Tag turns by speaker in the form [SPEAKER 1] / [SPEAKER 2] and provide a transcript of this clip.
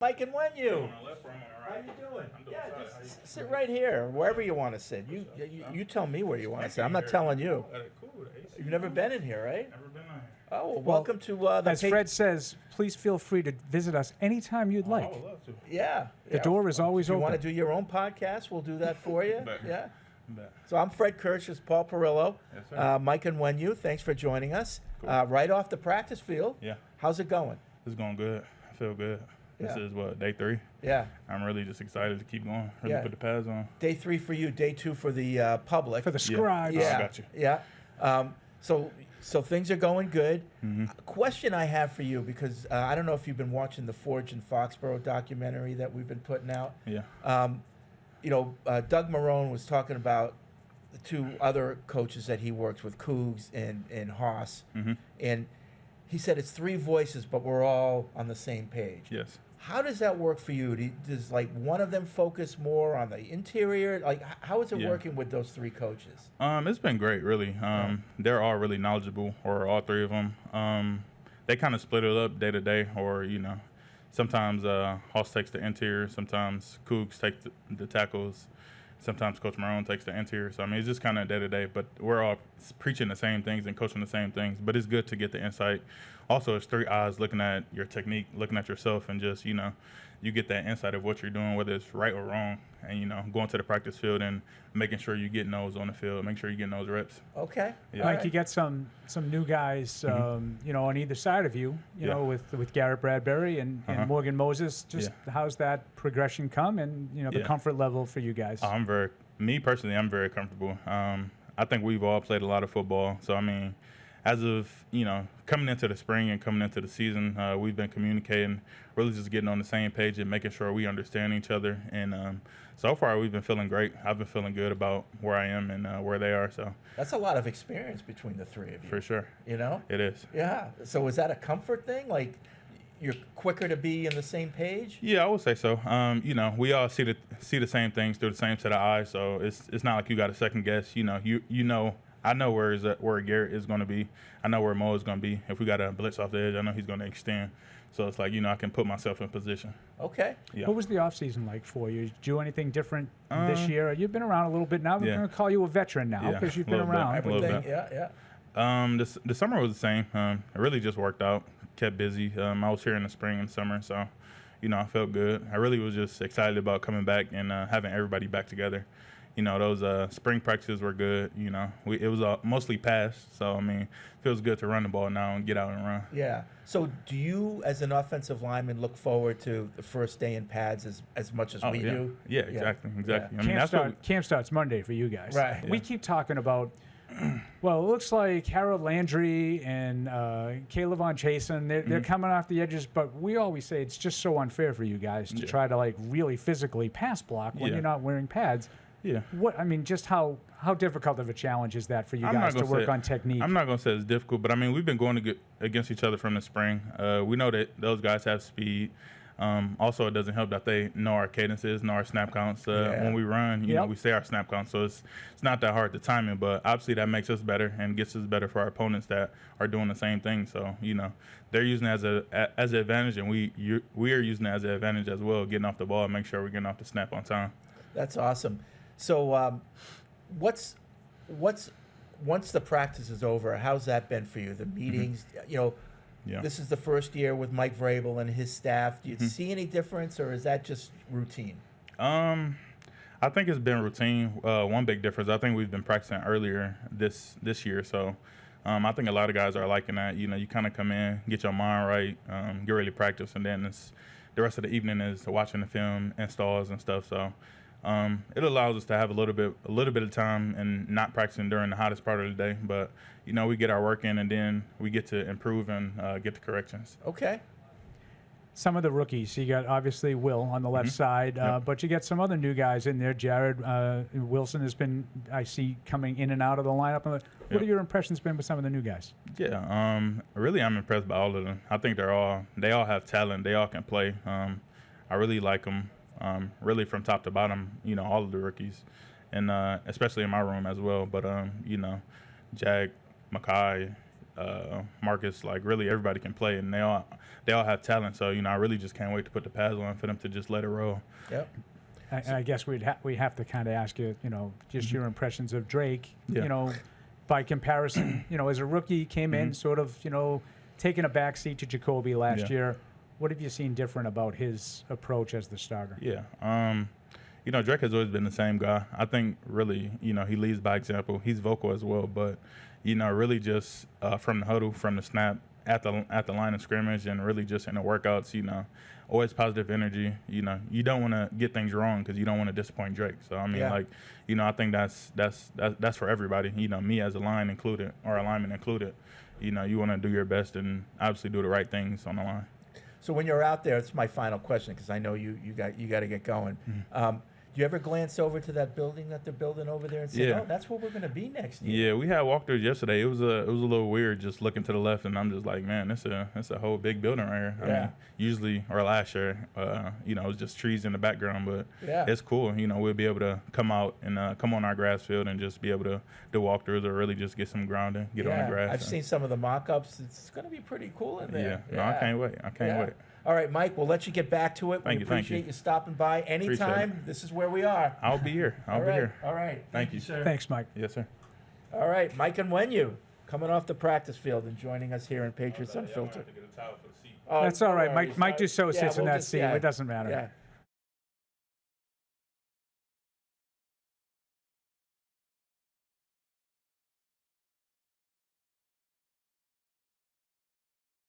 [SPEAKER 1] Mike Onwenu.
[SPEAKER 2] On the left or on the
[SPEAKER 1] How
[SPEAKER 2] right?
[SPEAKER 1] you doing?
[SPEAKER 2] I'm doing
[SPEAKER 1] Yeah,
[SPEAKER 2] fine.
[SPEAKER 1] just sit right here, wherever you want to sit. You tell me where you want to sit. I'm not telling you.
[SPEAKER 2] Cool. The AC
[SPEAKER 1] You've never been in here, right?
[SPEAKER 2] Never been on here.
[SPEAKER 1] Oh, well, welcome to the.
[SPEAKER 3] As Fred says, please feel free to visit us anytime you'd like.
[SPEAKER 2] I would love to.
[SPEAKER 1] Yeah.
[SPEAKER 3] The door is always
[SPEAKER 1] If you
[SPEAKER 3] open.
[SPEAKER 1] want to do your own podcast, we'll do that for you.
[SPEAKER 2] Bet.
[SPEAKER 1] Yeah.
[SPEAKER 2] Bet.
[SPEAKER 1] So I'm Fred Kirsch, this is Paul Perillo.
[SPEAKER 2] Yes, sir.
[SPEAKER 1] Mike Onwenu, thanks for joining us.
[SPEAKER 2] Cool.
[SPEAKER 1] Right off the practice field.
[SPEAKER 2] Yeah,
[SPEAKER 1] How's it going?
[SPEAKER 2] it's going good. I feel good. This
[SPEAKER 1] Yeah.
[SPEAKER 2] is what, day 3?
[SPEAKER 1] Yeah.
[SPEAKER 2] I'm really just excited to keep going. Really
[SPEAKER 1] Yeah.
[SPEAKER 2] put the pads on.
[SPEAKER 1] Day 3 for you, day 2 for the public.
[SPEAKER 3] For the scribes.
[SPEAKER 1] Yeah.
[SPEAKER 2] got you.
[SPEAKER 1] Yeah. So things are going good.
[SPEAKER 2] Mm-hmm.
[SPEAKER 1] A question I have for you, because I don't know if you've been watching the Forge in Foxborough documentary that we've been putting out.
[SPEAKER 2] Yeah.
[SPEAKER 1] Doug Marone was talking about the 2 other coaches that he works with, Cougs and Haas.
[SPEAKER 2] Mm-hmm.
[SPEAKER 1] And he said it's 3 voices, but we're all on the same page.
[SPEAKER 2] Yes.
[SPEAKER 1] How does that work for you? Does like one of them focus more on the interior? Like, how is it
[SPEAKER 2] Yeah.
[SPEAKER 1] working with those 3 coaches?
[SPEAKER 2] It's been great, really. They're all really knowledgeable, or all 3 of them. They kind of split it up day to day, or sometimes Hoss takes the interior, sometimes Cougs take the tackles, sometimes Coach Marone takes the interior. So I mean, it's just kind of day to day. But we're all preaching the same things and coaching the same things. But it's good to get the insight. Also, it's 3 eyes looking at your technique, looking at yourself, and just you get that insight of what you're doing, whether it's right or wrong, and going to the practice field and making sure you're getting those on the field, make sure you're getting those reps.
[SPEAKER 1] Okay.
[SPEAKER 2] Yeah.
[SPEAKER 3] Mike, you get some new guys, on either side of you,
[SPEAKER 2] Yeah.
[SPEAKER 3] with Garrett Bradbury and Morgan Moses. Just how's that progression come, and the
[SPEAKER 2] Yeah.
[SPEAKER 3] comfort level for you guys?
[SPEAKER 2] I'm very comfortable. I think we've all played a lot of football. So, I mean, as of, coming into the spring and coming into the season, we've been communicating, really just getting on the same page and making sure we understand each other. And so far, we've been feeling great. I've been feeling good about where I am and where they are. So
[SPEAKER 1] That's a lot of experience between the 3 of you.
[SPEAKER 2] for sure. It is.
[SPEAKER 1] Yeah. So is that a comfort thing? Like, you're quicker to be in the same page?
[SPEAKER 2] Yeah, I would say so. We all see the same things through the same set of eyes. So it's not like you got a second guess. I know where Garrett is going to be. I know where Mo is going to be. If we got a blitz off the edge, I know he's going to extend. So it's like, I can put myself in position.
[SPEAKER 1] Okay.
[SPEAKER 2] Yeah.
[SPEAKER 3] What was the offseason like for you? Did you do anything different this year? You've been around a little bit now. We're
[SPEAKER 2] Yeah.
[SPEAKER 3] going to call you a veteran now because you've been
[SPEAKER 2] little bit.
[SPEAKER 3] around.
[SPEAKER 2] A little
[SPEAKER 1] Everything.
[SPEAKER 2] bit.
[SPEAKER 1] Yeah.
[SPEAKER 2] The summer was the same. It really just worked out. Kept busy. I was here in the spring and summer, so I felt good. I really was just excited about coming back and having everybody back together. Those spring practices were good. It was mostly pass, so I mean, it feels good to run the ball now and get out and run.
[SPEAKER 1] Yeah. So do you, as an offensive lineman, look forward to the first day in pads as much as we
[SPEAKER 2] yeah.
[SPEAKER 1] do?
[SPEAKER 2] Yeah, exactly.
[SPEAKER 1] Yeah.
[SPEAKER 2] I mean,
[SPEAKER 3] Camp starts Monday for you guys.
[SPEAKER 1] Right.
[SPEAKER 3] We keep talking about. Well, it looks like Harold Landry and Caleb Chasen, they're coming off the edges, but we always say it's just so unfair for you guys to try to like really physically pass block when you're not wearing pads.
[SPEAKER 2] Yeah.
[SPEAKER 3] Just how difficult of a challenge is that for you guys to work on technique?
[SPEAKER 2] I'm not going to say it's difficult, but I mean, we've been going against each other from the spring. We know that those guys have speed. Also, it doesn't help that they know our cadences, know our snap counts. When we run, we say our snap counts, so it's not that hard to time it. But obviously, that makes us better and gets us better for our opponents that are doing the same thing. So they're using it as an advantage, and we are using it as an advantage as well, getting off the ball and make sure we're getting off the snap on time.
[SPEAKER 1] That's awesome. So once the practice is over, how's that been for you? The meetings,
[SPEAKER 2] Yeah.
[SPEAKER 1] This is the first year with Mike Vrabel and his staff. Do you see any difference, or is that just routine?
[SPEAKER 2] I think it's been routine. One big difference, I think we've been practicing earlier this year, so I think a lot of guys are liking that. You kind of come in, get your mind right, get ready to practice, and then the rest of the evening is watching the film, installs and stuff. So it allows us to have a little bit of time and not practicing during the hottest part of the day, but we get our work in, and then we get to improve and get the corrections.
[SPEAKER 1] Okay.
[SPEAKER 3] Some of the rookies, you got obviously Will on the left side, but you get some other new guys in there. Jared Wilson has been, I see, coming in and out of the lineup. What have your impressions been with some of the new guys?
[SPEAKER 2] Yeah, really I'm impressed by all of them. I think they all have talent. They all can play. I really like them, really from top to bottom, all of the rookies, and especially in my room as well. But, Jag, Makai, Marcus, like really everybody can play, and they all have talent. So I really just can't wait to put the pads on for them to just let it roll.
[SPEAKER 1] Yep.
[SPEAKER 3] I guess we have to kind of ask you, just your impressions of Drake.
[SPEAKER 2] Yeah.
[SPEAKER 3] By comparison, as a rookie, came in sort of, taking a backseat to Jacoby last year. What have you seen different about his approach as the starter?
[SPEAKER 2] Yeah. Drake has always been the same guy. I think really, he leads by example. He's vocal as well, but really just from the huddle, from the snap, at the line of scrimmage, and really just in the workouts, always positive energy. You don't want to get things wrong because you don't want to disappoint Drake. So I mean, I think that's for everybody. Me as a line included, or a lineman included. You want to do your best and obviously do the right things on the line.
[SPEAKER 1] So when you're out there, it's my final question because I know you got to get going. Do you ever glance over to that building that they're building over there and say, "Oh, that's where we're going to be next year"?
[SPEAKER 2] Yeah, we had walkthroughs yesterday. It was a little weird just looking to the left, and I'm just like, man, it's a whole big building right here. I mean, usually or last year, it was just trees in the background, but it's cool. We'll be able to come out and come on our grass field and just be able to do walkthroughs or really just get some grounding, get on the grass.
[SPEAKER 1] I've seen some of the mock-ups. It's going to be pretty cool in there.
[SPEAKER 2] Yeah, no, I can't wait. I can't wait.
[SPEAKER 1] All right, Mike, we'll let you get back to it. We appreciate you stopping by. Anytime, this is where we are.
[SPEAKER 2] I'll be here. I'll be here.
[SPEAKER 1] All right.
[SPEAKER 2] Thank you,
[SPEAKER 1] sir.
[SPEAKER 3] Thanks, Mike.
[SPEAKER 2] Yes, sir.
[SPEAKER 1] All right, Mike Onwenu coming off the practice field and joining us here in Patriots Unfiltered.
[SPEAKER 3] That's all right.
[SPEAKER 1] no worries.
[SPEAKER 3] Mike Dussault sits in
[SPEAKER 1] we'll
[SPEAKER 3] that
[SPEAKER 1] just-
[SPEAKER 3] seat. It doesn't matter.
[SPEAKER 1] Yeah.